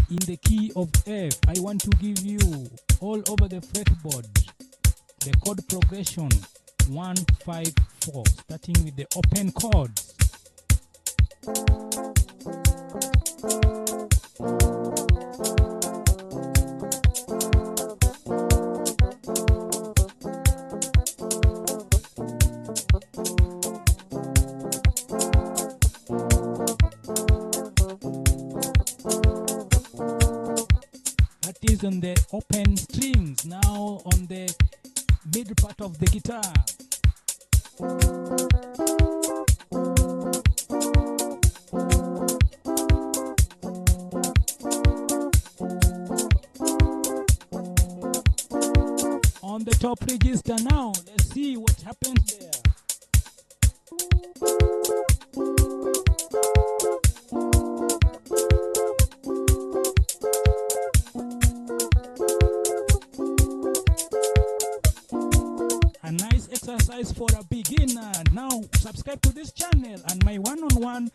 in the key of F. I want to give you all over the fretboard the chord progression 1, 5, 4, starting with the open chords. On the open strings, now on the middle part of the guitar. On the top register now, let's see what happens there. Exercise for a beginner. Now subscribe to this channel, and my one-on-one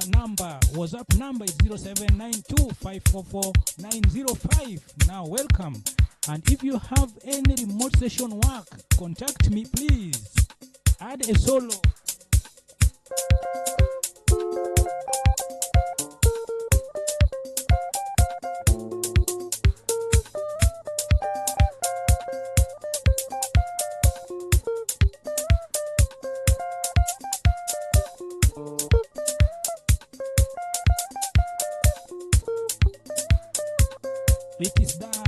number, WhatsApp number is 0792544905. Now welcome, and if you have any remote session work, contact me please. Add a solo. It is done.